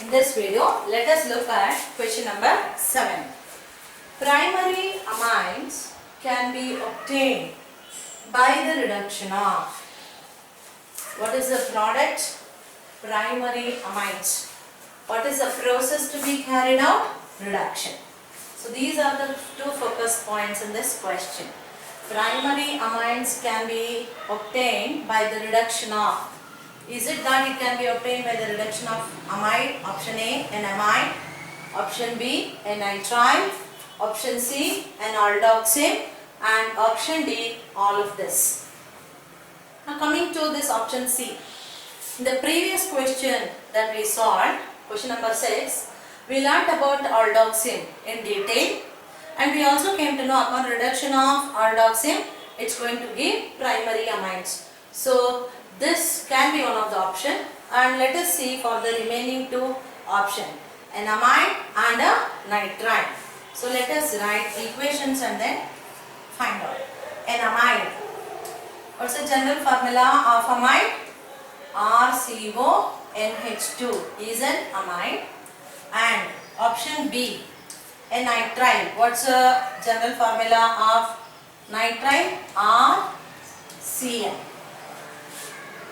In this video, let us look at question number 7. Primary amines can be obtained by the reduction of. What is the product? Primary amines. What is the process to be carried out? Reduction. So these are the two focus points in this question. Primary amines can be obtained by the reduction of. Is it that it can be obtained by the reduction of amide? Option A, an amide. Option B, a nitrile. Option C, an aldoxane. And option D, all of this. Now coming to this option C. In the previous question that we solved, question number 6, we learnt about aldoxane in detail. And we also came to know upon reduction of aldoxane, it's going to give primary amines. So this can be one of the option, and let us see for the remaining two option, an amide and a nitrile. So let us write equations and then find out. An amide. What's the general formula of amide? RCONH2 is an amide. And option B, a nitrile. What's the general formula of nitrile? RCN.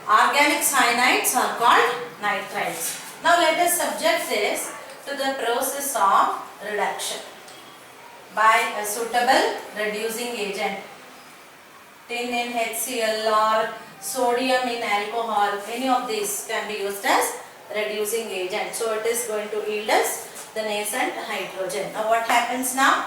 Organic cyanides are called nitriles. Now let us subject this to the process of reduction by a suitable reducing agent. Tin in HCl or sodium in alcohol, any of these can be used as reducing agent. So it is going to yield us the nascent hydrogen. Now what happens now?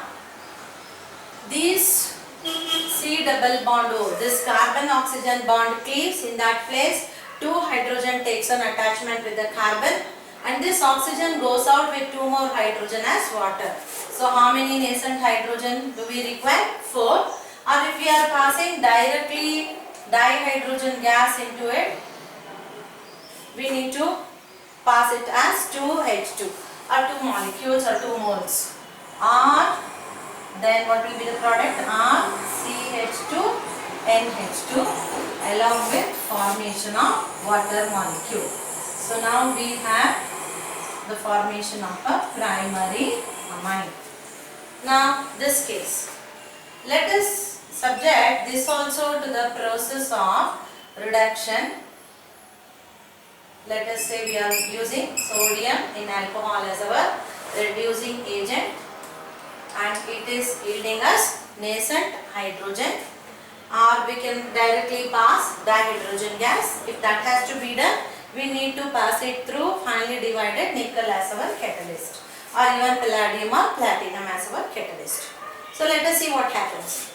These C double bond O, this carbon oxygen bond cleaves. In that place, two hydrogen takes an attachment with the carbon, and this oxygen goes out with two more hydrogen as water. So how many nascent hydrogen do we require? 4. Or if we are passing directly dihydrogen gas into it, we need to pass it as 2H2 or 2 molecules or 2 moles. Or then what will be the product? RCH2NH2 along with formation of water molecule. So now we have the formation of a primary amine. Now this case, let us subject this also to the process of reduction. Let us say we are using sodium in alcohol as our reducing agent, and it is yielding us nascent hydrogen, or we can directly pass dihydrogen gas. If that has to be done, we need to pass it through finely divided nickel as our catalyst, or even palladium or platinum as our catalyst. So let us see what happens.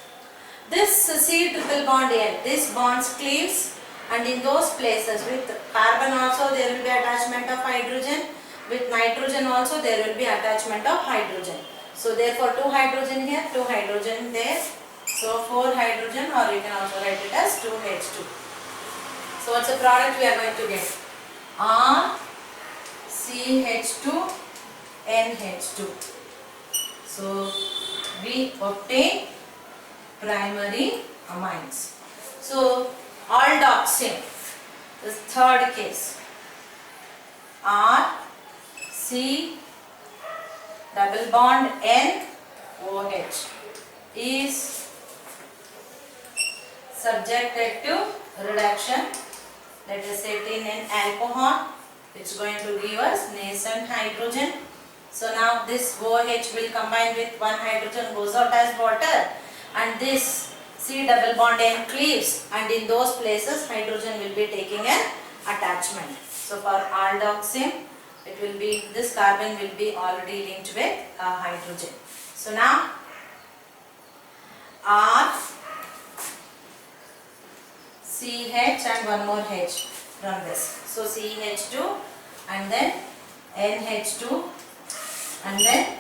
This C triple bond N, this bonds cleaves, and in those places with carbon also there will be attachment of hydrogen, with nitrogen also there will be attachment of hydrogen. So therefore 2 hydrogen here, 2 hydrogen there. So 4 hydrogen, or you can also write it as 2H2. So what's the product we are going to get? RCH2NH2. So we obtain primary amines. So aldoxane, this third case, RC double bond NOH is subjected to reduction. Let us say tin in alcohol, which is going to give us nascent hydrogen. So now this OH will combine with one hydrogen, goes out as water, and this C double bond N cleaves, and in those places hydrogen will be taking an attachment. So for aldoxane, it will be, this carbon will be already linked with hydrogen. So now R, CH and one more H from this. So CH2 and then NH2 and then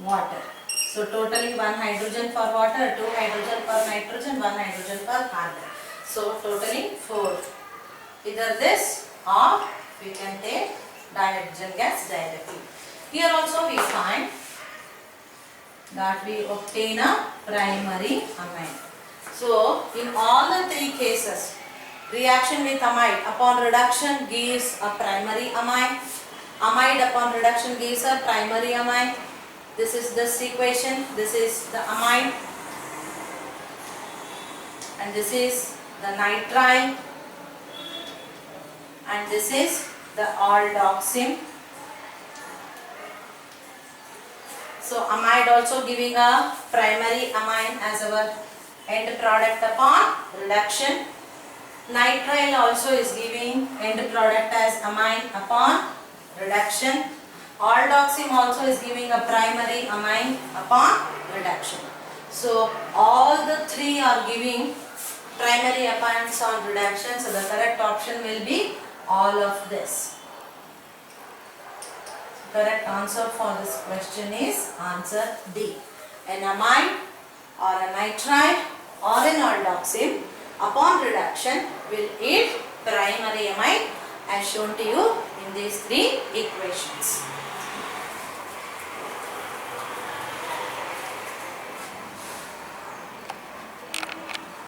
water. So totally 1 hydrogen for water, 2 hydrogen for nitrogen, 1 hydrogen for carbon. So totally 4. Either this or we can take dihydrogen gas directly. Here also we find that we obtain a primary amine. So in all the 3 cases, reaction with amide upon reduction gives a primary amine. Amide upon reduction gives a primary amide. This is this equation. This is the amide. And this is the nitrile. And this is the aldoxim. So amide also giving a primary amine as our end product upon reduction. Nitrile also is giving end product as amine upon reduction. Aldoxim also is giving a primary amine upon reduction. So all the three are giving primary amines on reduction. So the correct option will be all of this. Correct answer for this question is answer D. An amine or a nitride or an aldoxim upon reduction will yield primary amine as shown to you in these three equations.